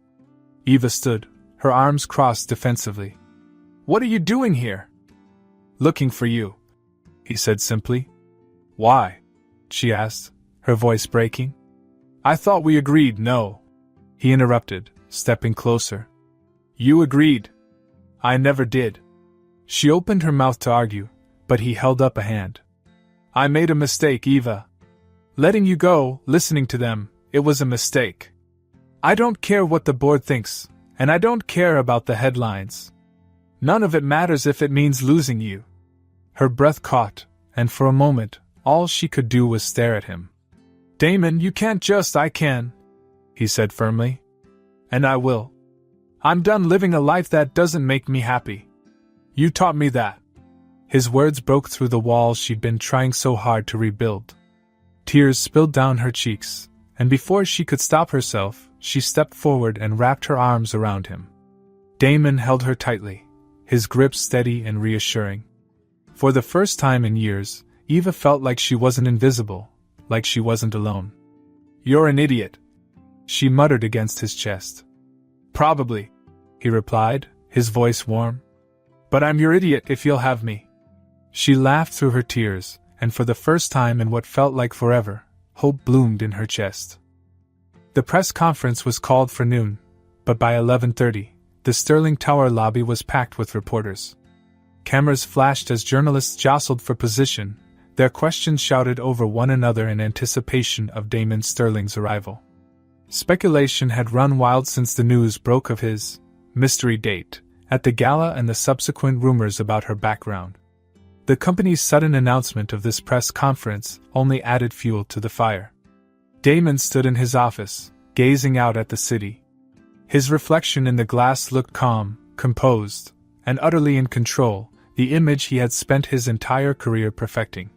Eva stood, her arms crossed defensively. What are you doing here? Looking for you, he said simply. Why? She asked, her voice breaking. I thought we agreed no, he interrupted, stepping closer. You agreed. I never did. She opened her mouth to argue, but he held up a hand. I made a mistake, Eva. Letting you go, listening to them, it was a mistake. I don't care what the board thinks, and I don't care about the headlines. None of it matters if it means losing you. Her breath caught, and for a moment, all she could do was stare at him. Damon, you can't just I can, he said firmly. And I will. I'm done living a life that doesn't make me happy. You taught me that. His words broke through the walls she'd been trying so hard to rebuild. Tears spilled down her cheeks, and before she could stop herself, she stepped forward and wrapped her arms around him. Damon held her tightly, his grip steady and reassuring. For the first time in years, Eva felt like she wasn't invisible, like she wasn't alone. You're an idiot, she muttered against his chest. Probably, he replied, his voice warm. But I'm your idiot if you'll have me. She laughed through her tears, and for the first time in what felt like forever, hope bloomed in her chest. The press conference was called for noon, but by 11:30, the Sterling Tower lobby was packed with reporters. Cameras flashed as journalists jostled for position, their questions shouted over one another in anticipation of Damon Sterling's arrival. Speculation had run wild since the news broke of his mystery date at the Gala and the subsequent rumors about her background. The company's sudden announcement of this press conference only added fuel to the fire. Damon stood in his office, gazing out at the city. His reflection in the glass looked calm, composed, and utterly in control, the image he had spent his entire career perfecting.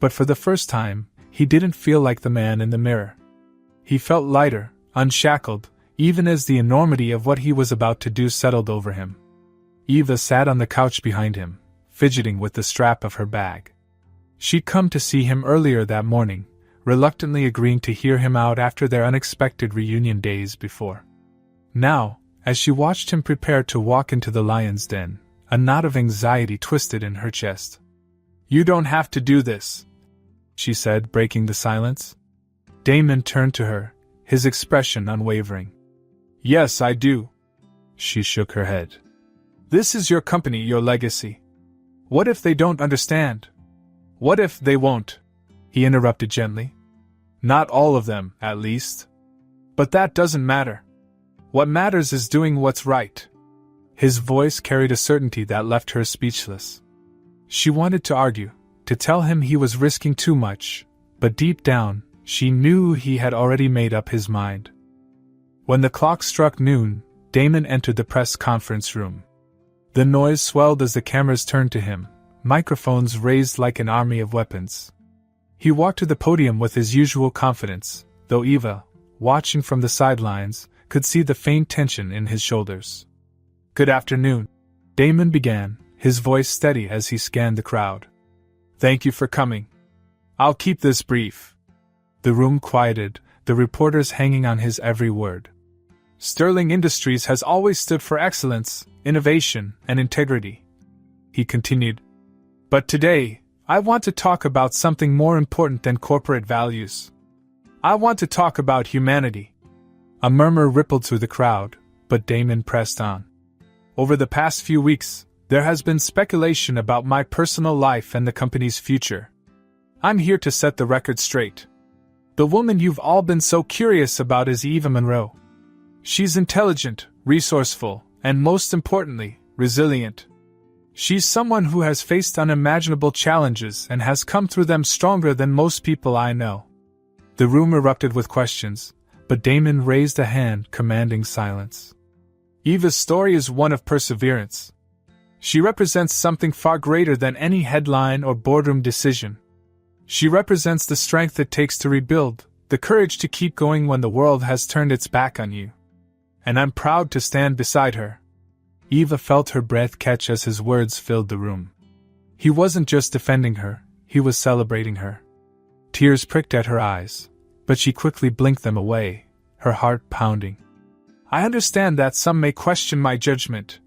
But for the first time, he didn't feel like the man in the mirror. He felt lighter, unshackled, even as the enormity of what he was about to do settled over him. Eva sat on the couch behind him, fidgeting with the strap of her bag. She'd come to see him earlier that morning, reluctantly agreeing to hear him out after their unexpected reunion days before. Now, as she watched him prepare to walk into the lion's den, a knot of anxiety twisted in her chest. "You don't have to do this," she said, breaking the silence. Damon turned to her, his expression unwavering. "Yes, I do." She shook her head. "This is your company, your legacy. What if they don't understand? What if they won't?" He interrupted gently. "Not all of them, at least. But that doesn't matter. What matters is doing what's right." His voice carried a certainty that left her speechless. She wanted to argue, to tell him he was risking too much, but deep down, she knew he had already made up his mind. When the clock struck noon, Damon entered the press conference room. The noise swelled as the cameras turned to him, microphones raised like an army of weapons. He walked to the podium with his usual confidence, though Eva, watching from the sidelines, could see the faint tension in his shoulders. "Good afternoon," Damon began, his voice steady as he scanned the crowd. "Thank you for coming. I'll keep this brief." The room quieted, the reporters hanging on his every word. "Sterling Industries has always stood for excellence, innovation, and integrity," he continued. "But today, I want to talk about something more important than corporate values. I want to talk about humanity." A murmur rippled through the crowd, but Damon pressed on. "Over the past few weeks, there has been speculation about my personal life and the company's future. I'm here to set the record straight. The woman you've all been so curious about is Eva Monroe. She's intelligent, resourceful, and most importantly, resilient. She's someone who has faced unimaginable challenges and has come through them stronger than most people I know." The room erupted with questions, but Damon raised a hand commanding silence. "Eva's story is one of perseverance. She represents something far greater than any headline or boardroom decision. She represents the strength it takes to rebuild, the courage to keep going when the world has turned its back on you. And I'm proud to stand beside her." Eva felt her breath catch as his words filled the room. He wasn't just defending her, he was celebrating her. Tears pricked at her eyes, but she quickly blinked them away, her heart pounding. "I understand that some may question my judgment,"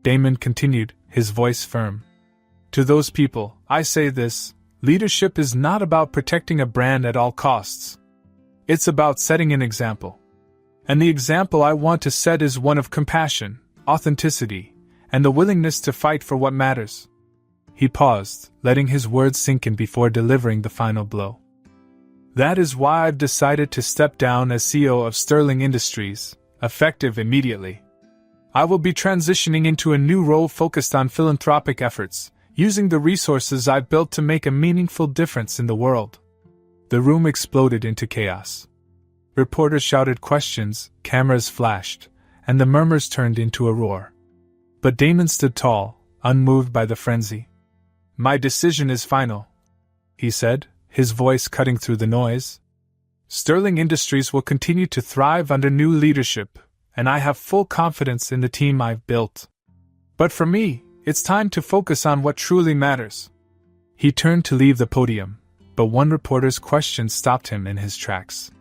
Damon continued, his voice firm. "To those people, I say this: leadership is not about protecting a brand at all costs. It's about setting an example. And the example I want to set is one of compassion, authenticity, and the willingness to fight for what matters." He paused, letting his words sink in before delivering the final blow. "That is why I've decided to step down as CEO of Sterling Industries, effective immediately. I will be transitioning into a new role focused on philanthropic efforts, using the resources I've built to make a meaningful difference in the world." The room exploded into chaos. Reporters shouted questions, cameras flashed, and the murmurs turned into a roar. But Damon stood tall, unmoved by the frenzy. "My decision is final," he said, his voice cutting through the noise. "Sterling Industries will continue to thrive under new leadership, and I have full confidence in the team I've built. But for me, it's time to focus on what truly matters." He turned to leave the podium, but one reporter's question stopped him in his tracks.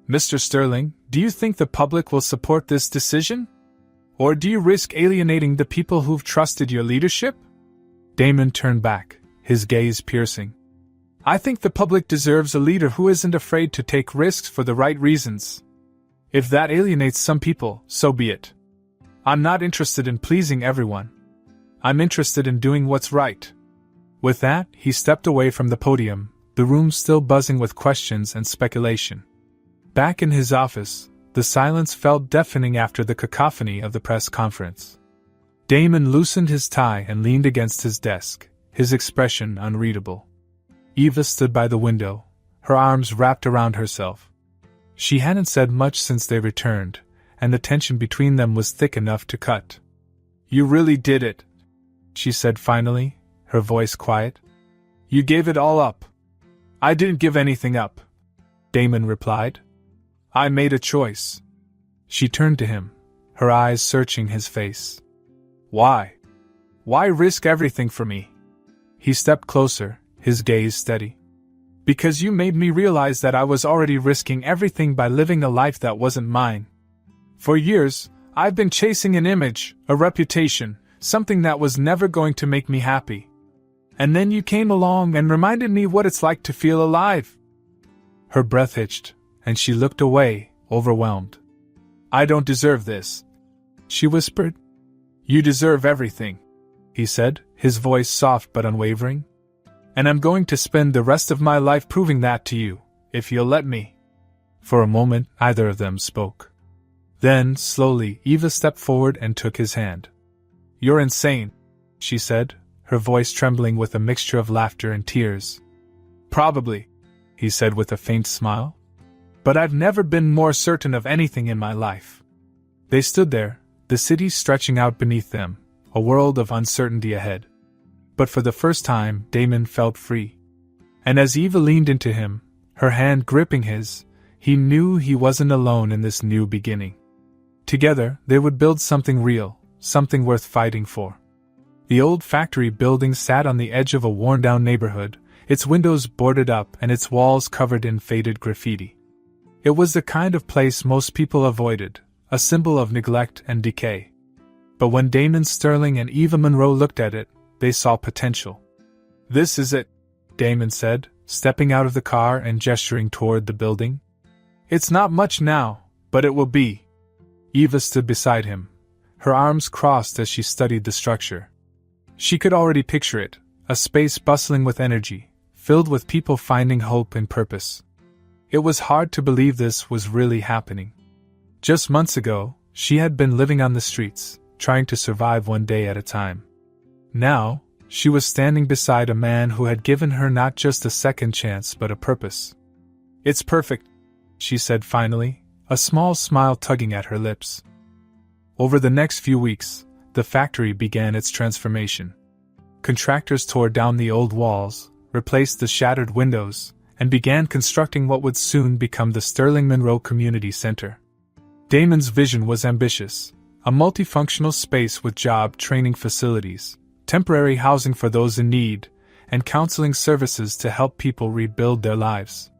"Mr. Sterling, do you think the public will support this decision? Or do you risk alienating the people who've trusted your leadership?" Damon turned back, his gaze piercing. "I think the public deserves a leader who isn't afraid to take risks for the right reasons. If that alienates some people, so be it. I'm not interested in pleasing everyone. I'm interested in doing what's right." With that, he stepped away from the podium, the room still buzzing with questions and speculation. Back in his office, the silence felt deafening after the cacophony of the press conference. Damon loosened his tie and leaned against his desk, his expression unreadable. Eva stood by the window, her arms wrapped around herself. She hadn't said much since they returned, and the tension between them was thick enough to cut. "You really did it," she said finally, her voice quiet. "You gave it all up." "I didn't give anything up," Damon replied. "I made a choice." She turned to him, her eyes searching his face. "Why? Why risk everything for me?" He stepped closer, his gaze steady. Because you made me realize that I was already risking everything by living a life that wasn't mine. For years, I've been chasing an image, a reputation, something that was never going to make me happy. And then you came along and reminded me what it's like to feel alive." Her breath hitched, and she looked away, overwhelmed. "I don't deserve this," she whispered. "You deserve everything," he said, his voice soft but unwavering. "And I'm going to spend the rest of my life proving that to you, if you'll let me." For a moment, neither of them spoke. Then, slowly, Eva stepped forward and took his hand. "You're insane," she said, her voice trembling with a mixture of laughter and tears. "Probably," he said with a faint smile. "But I've never been more certain of anything in my life." They stood there, the city stretching out beneath them, a world of uncertainty ahead. But for the first time, Damon felt free. And as Eva leaned into him, her hand gripping his, he knew he wasn't alone in this new beginning. Together, they would build something real, something worth fighting for. The old factory building sat on the edge of a worn-down neighborhood, its windows boarded up and its walls covered in faded graffiti. It was the kind of place most people avoided, a symbol of neglect and decay. But when Damon Sterling and Eva Monroe looked at it, they saw potential. "This is it," Damon said, stepping out of the car and gesturing toward the building. "It's not much now, but it will be." Eva stood beside him, her arms crossed as she studied the structure. She could already picture it, a space bustling with energy, filled with people finding hope and purpose. It was hard to believe this was really happening. Just months ago, she had been living on the streets, trying to survive one day at a time. Now, she was standing beside a man who had given her not just a second chance but a purpose. "It's perfect," she said finally, a small smile tugging at her lips. Over the next few weeks, the factory began its transformation. Contractors tore down the old walls, replaced the shattered windows, and began constructing what would soon become the Sterling Monroe Community Center. Damon's vision was ambitious, a multifunctional space with job training facilities, temporary housing for those in need, and counseling services to help people rebuild their lives.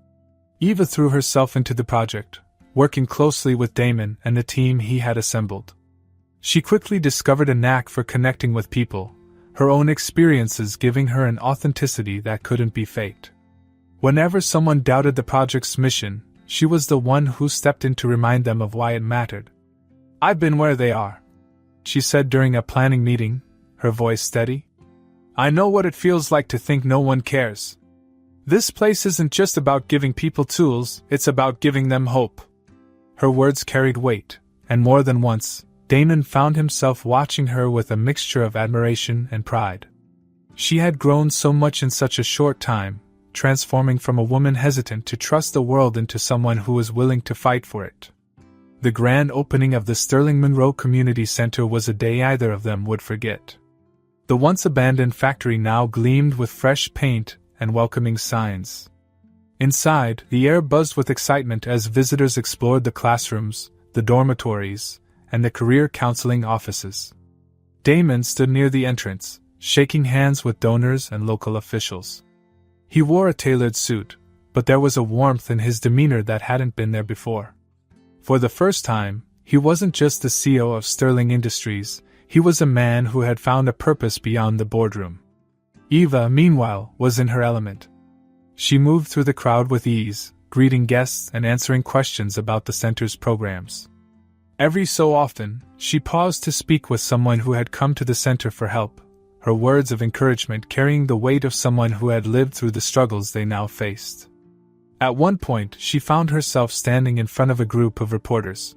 Eva threw herself into the project, working closely with Damon and the team he had assembled. She quickly discovered a knack for connecting with people, her own experiences giving her an authenticity that couldn't be faked. Whenever someone doubted the project's mission, she was the one who stepped in to remind them of why it mattered. "I've been where they are," she said during a planning meeting, her voice steady. "I know what it feels like to think no one cares. This place isn't just about giving people tools, it's about giving them hope." Her words carried weight, and more than once, Damon found himself watching her with a mixture of admiration and pride. She had grown so much in such a short time, transforming from a woman hesitant to trust the world into someone who was willing to fight for it. The grand opening of the Sterling Monroe Community Center was a day either of them would forget. The once abandoned factory now gleamed with fresh paint and welcoming signs. Inside, the air buzzed with excitement as visitors explored the classrooms, the dormitories, and the career counseling offices. Damon stood near the entrance, shaking hands with donors and local officials. He wore a tailored suit, but there was a warmth in his demeanor that hadn't been there before. For the first time, he wasn't just the CEO of Sterling Industries, he was a man who had found a purpose beyond the boardroom. Eva, meanwhile, was in her element. She moved through the crowd with ease, greeting guests and answering questions about the center's programs. Every so often, she paused to speak with someone who had come to the center for help, her words of encouragement carrying the weight of someone who had lived through the struggles they now faced. At one point, she found herself standing in front of a group of reporters.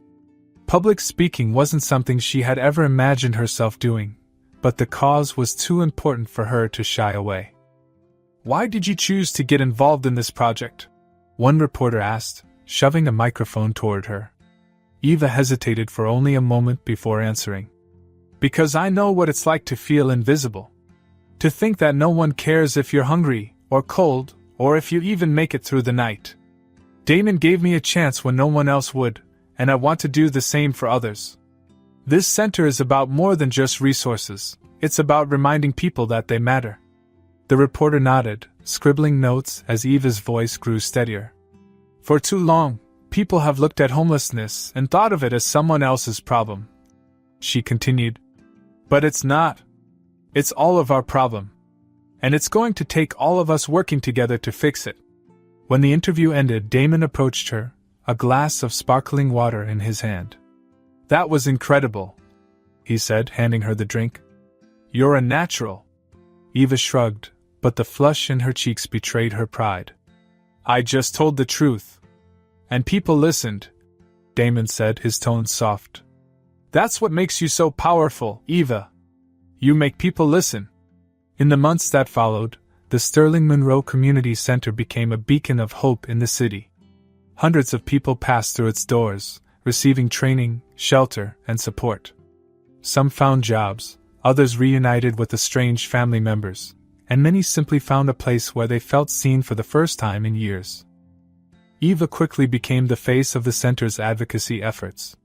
Public speaking wasn't something she had ever imagined herself doing, but the cause was too important for her to shy away. "Why did you choose to get involved in this project?" one reporter asked, shoving a microphone toward her. Eva hesitated for only a moment before answering. "Because I know what it's like to feel invisible. To think that no one cares if you're hungry, or cold, or if you even make it through the night. Damon gave me a chance when no one else would, and I want to do the same for others. This center is about more than just resources, it's about reminding people that they matter." The reporter nodded, scribbling notes as Eva's voice grew steadier. For too long, people have looked at homelessness and thought of it as someone else's problem. She continued. But it's not. It's all of our problem. And it's going to take all of us working together to fix it. When the interview ended, Damon approached her, a glass of sparkling water in his hand. That was incredible, he said, handing her the drink. You're a natural. Eva shrugged, but the flush in her cheeks betrayed her pride. I just told the truth. And people listened, Damon said, his tone soft. That's what makes you so powerful, Eva. You make people listen. In the months that followed, the Sterling Monroe Community Center became a beacon of hope in the city. Hundreds of people passed through its doors, receiving training, shelter, and support. Some found jobs, others reunited with estranged family members, and many simply found a place where they felt seen for the first time in years. Eva quickly became the face of the center's advocacy efforts.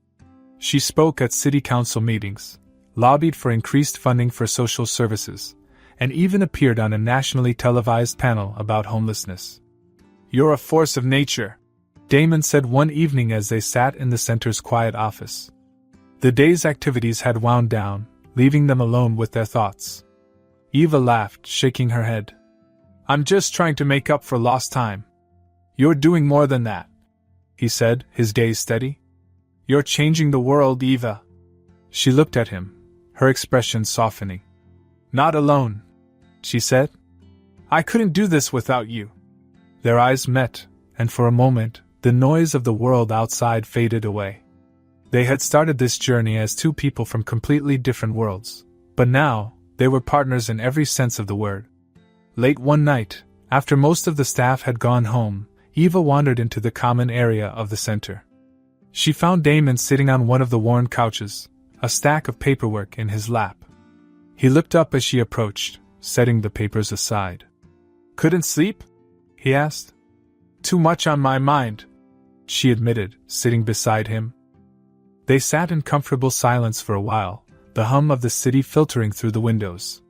She spoke at city council meetings, lobbied for increased funding for social services, and even appeared on a nationally televised panel about homelessness. You're a force of nature, Damon said one evening as they sat in the center's quiet office. The day's activities had wound down, leaving them alone with their thoughts. Eva laughed, shaking her head. I'm just trying to make up for lost time. You're doing more than that, he said, his gaze steady. You're changing the world, Eva. She looked at him, her expression softening. Not alone, she said. I couldn't do this without you. Their eyes met, and for a moment, the noise of the world outside faded away. They had started this journey as two people from completely different worlds, but now, they were partners in every sense of the word. Late one night, after most of the staff had gone home, Eva wandered into the common area of the center. She found Damon sitting on one of the worn couches, a stack of paperwork in his lap. He looked up as she approached, setting the papers aside. Couldn't sleep? He asked. Too much on my mind, she admitted, sitting beside him. They sat in comfortable silence for a while, the hum of the city filtering through the windows.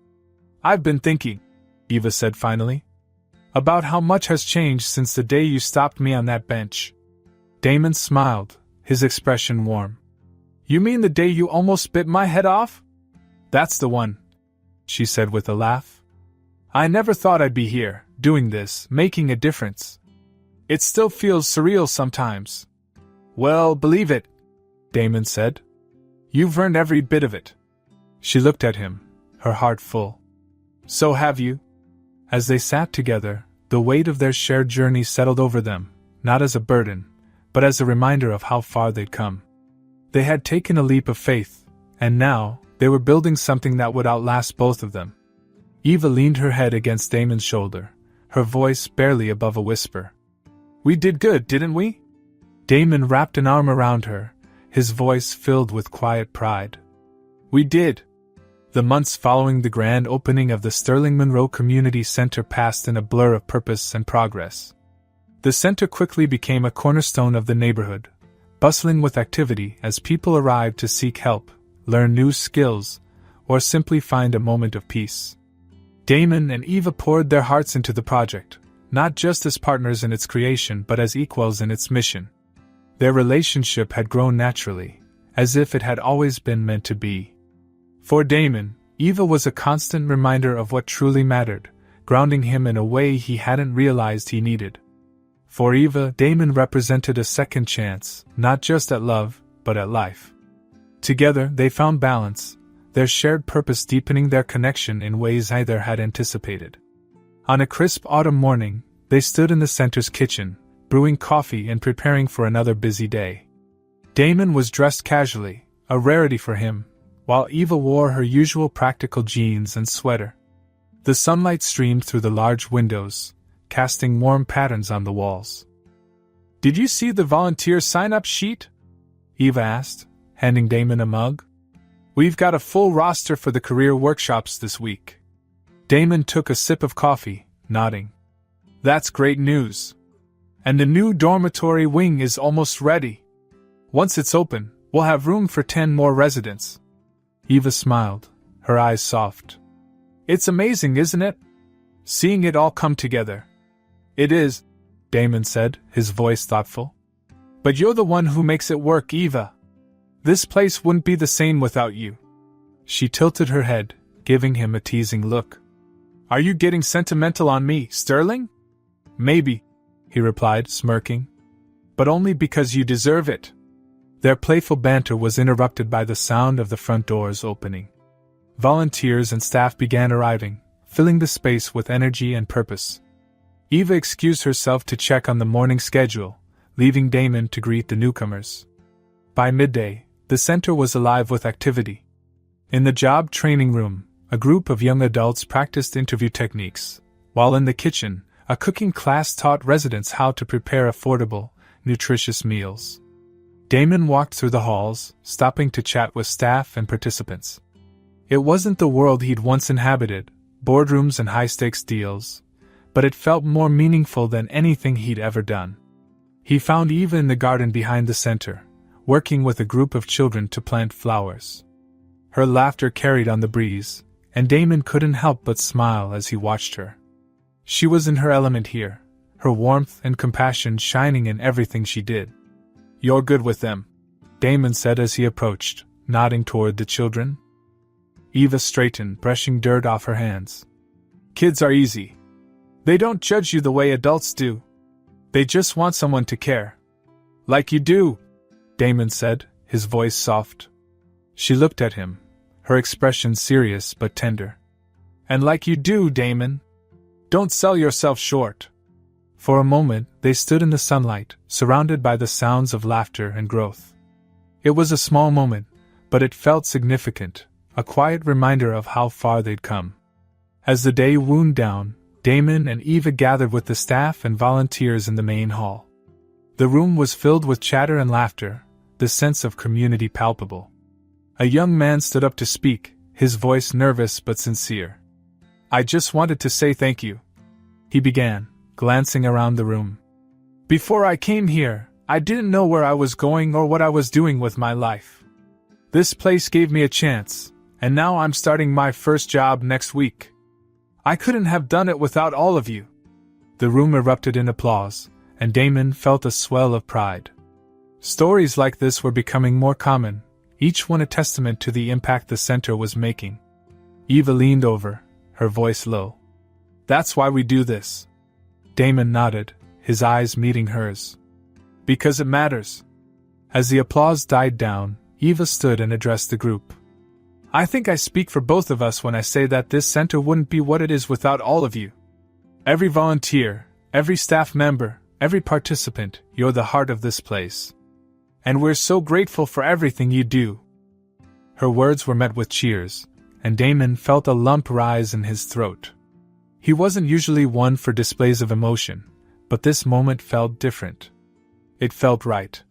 I've been thinking, Eva said finally, about how much has changed since the day you stopped me on that bench. Damon smiled, his expression warm. You mean the day you almost bit my head off? That's the one, she said with a laugh. I never thought I'd be here, doing this, making a difference. It still feels surreal sometimes. Well, believe it, Damon said. You've earned every bit of it. She looked at him, her heart full. So have you. As they sat together, the weight of their shared journey settled over them, not as a burden, but as a reminder of how far they'd come. They had taken a leap of faith, and now, they were building something that would outlast both of them. Eva leaned her head against Damon's shoulder, her voice barely above a whisper. We did good, didn't we? Damon wrapped an arm around her, his voice filled with quiet pride. We did. The months following the grand opening of the Sterling Monroe Community Center passed in a blur of purpose and progress. The center quickly became a cornerstone of the neighborhood, bustling with activity as people arrived to seek help, learn new skills, or simply find a moment of peace. Damon and Eva poured their hearts into the project, not just as partners in its creation but as equals in its mission. Their relationship had grown naturally, as if it had always been meant to be. For Damon, Eva was a constant reminder of what truly mattered, grounding him in a way he hadn't realized he needed. For Eva, Damon represented a second chance, not just at love, but at life. Together, they found balance, their shared purpose deepening their connection in ways neither had anticipated. On a crisp autumn morning, they stood in the center's kitchen, brewing coffee and preparing for another busy day. Damon was dressed casually, a rarity for him, while Eva wore her usual practical jeans and sweater. The sunlight streamed through the large windows, casting warm patterns on the walls. Did you see the volunteer sign-up sheet? Eva asked, handing Damon a mug. We've got a full roster for the career workshops this week. Damon took a sip of coffee, nodding. That's great news. And the new dormitory wing is almost ready. Once it's open, we'll have room for 10 more residents. Eva smiled, her eyes soft. It's amazing, isn't it? Seeing it all come together. It is, Damon said, his voice thoughtful. But you're the one who makes it work, Eva. This place wouldn't be the same without you. She tilted her head, giving him a teasing look. Are you getting sentimental on me, Sterling? Maybe, he replied, smirking. But only because you deserve it. Their playful banter was interrupted by the sound of the front doors opening. Volunteers and staff began arriving, filling the space with energy and purpose. Eva excused herself to check on the morning schedule, leaving Damon to greet the newcomers. By midday, the center was alive with activity. In the job training room, a group of young adults practiced interview techniques, while in the kitchen, a cooking class taught residents how to prepare affordable, nutritious meals. Damon walked through the halls, stopping to chat with staff and participants. It wasn't the world he'd once inhabited, boardrooms and high-stakes deals, but it felt more meaningful than anything he'd ever done. He found Eva in the garden behind the center, working with a group of children to plant flowers. Her laughter carried on the breeze, and Damon couldn't help but smile as he watched her. She was in her element here, her warmth and compassion shining in everything she did. You're good with them, Damon said as he approached, nodding toward the children. Eva straightened, brushing dirt off her hands. Kids are easy. They don't judge you the way adults do. They just want someone to care. Like you do, Damon said, his voice soft. She looked at him, her expression serious but tender. And like you do, Damon. Don't sell yourself short. For a moment, they stood in the sunlight, surrounded by the sounds of laughter and growth. It was a small moment, but it felt significant, a quiet reminder of how far they'd come. As the day wound down, Damon and Eva gathered with the staff and volunteers in the main hall. The room was filled with chatter and laughter, the sense of community palpable. A young man stood up to speak, his voice nervous but sincere. I just wanted to say thank you, he began, glancing around the room. Before I came here, I didn't know where I was going or what I was doing with my life. This place gave me a chance, and now I'm starting my first job next week. I couldn't have done it without all of you. The room erupted in applause, and Damon felt a swell of pride. Stories like this were becoming more common, each one a testament to the impact the center was making. Eva leaned over, her voice low. That's why we do this. Damon nodded, his eyes meeting hers. Because it matters. As the applause died down, Eva stood and addressed the group. I think I speak for both of us when I say that this center wouldn't be what it is without all of you. Every volunteer, every staff member, every participant, you're the heart of this place. And we're so grateful for everything you do. Her words were met with cheers, and Damon felt a lump rise in his throat. He wasn't usually one for displays of emotion, but this moment felt different. It felt right.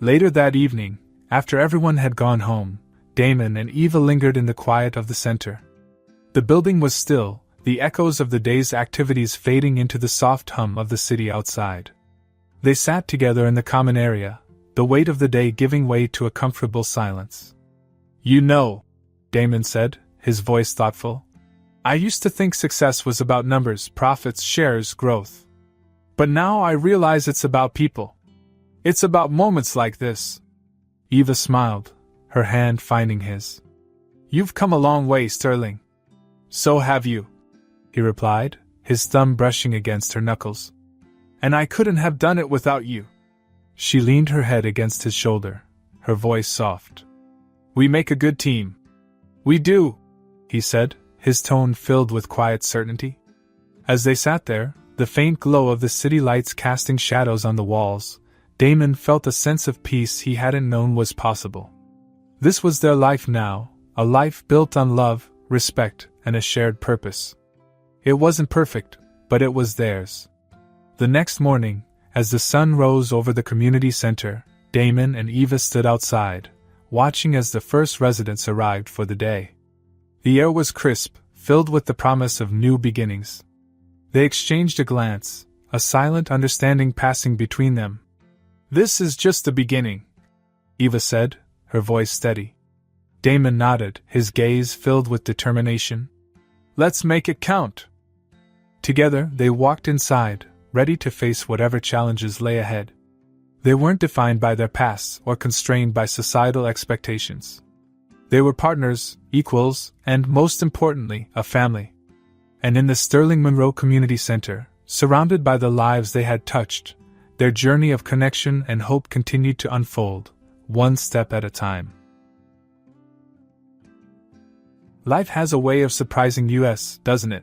Later that evening, after everyone had gone home, Damon and Eva lingered in the quiet of the center. The building was still, the echoes of the day's activities fading into the soft hum of the city outside. They sat together in the common area, the weight of the day giving way to a comfortable silence. You know, Damon said, his voice thoughtful, I used to think success was about numbers, profits, shares, growth. But now I realize it's about people. It's about moments like this. Eva smiled, her hand finding his. You've come a long way, Sterling. So have you, he replied, his thumb brushing against her knuckles. And I couldn't have done it without you. She leaned her head against his shoulder, her voice soft. We make a good team. We do, he said, his tone filled with quiet certainty. As they sat there, the faint glow of the city lights casting shadows on the walls, Damon felt a sense of peace he hadn't known was possible. This was their life now, a life built on love, respect, and a shared purpose. It wasn't perfect, but it was theirs. The next morning, as the sun rose over the community center, Damon and Eva stood outside, watching as the first residents arrived for the day. The air was crisp, filled with the promise of new beginnings. They exchanged a glance, a silent understanding passing between them. This is just the beginning, Eva said, her voice steady. Damon nodded, his gaze filled with determination. Let's make it count. Together, they walked inside, ready to face whatever challenges lay ahead. They weren't defined by their pasts or constrained by societal expectations. They were partners, equals, and, most importantly, a family. And in the Sterling Monroe Community Center, surrounded by the lives they had touched, their journey of connection and hope continued to unfold, one step at a time. Life has a way of surprising us, doesn't it?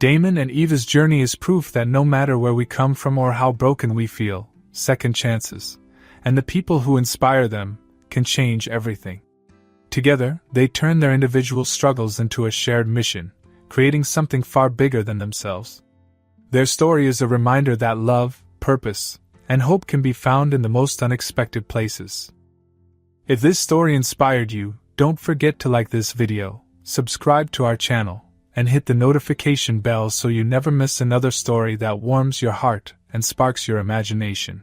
Damon and Eva's journey is proof that no matter where we come from or how broken we feel, second chances, and the people who inspire them, can change everything. Together, they turn their individual struggles into a shared mission, creating something far bigger than themselves. Their story is a reminder that love, purpose, and hope can be found in the most unexpected places. If this story inspired you, don't forget to like this video, subscribe to our channel, and hit the notification bell so you never miss another story that warms your heart and sparks your imagination.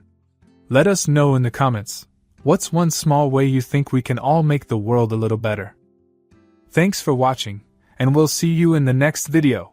Let us know in the comments, what's one small way you think we can all make the world a little better? Thanks for watching, and we'll see you in the next video.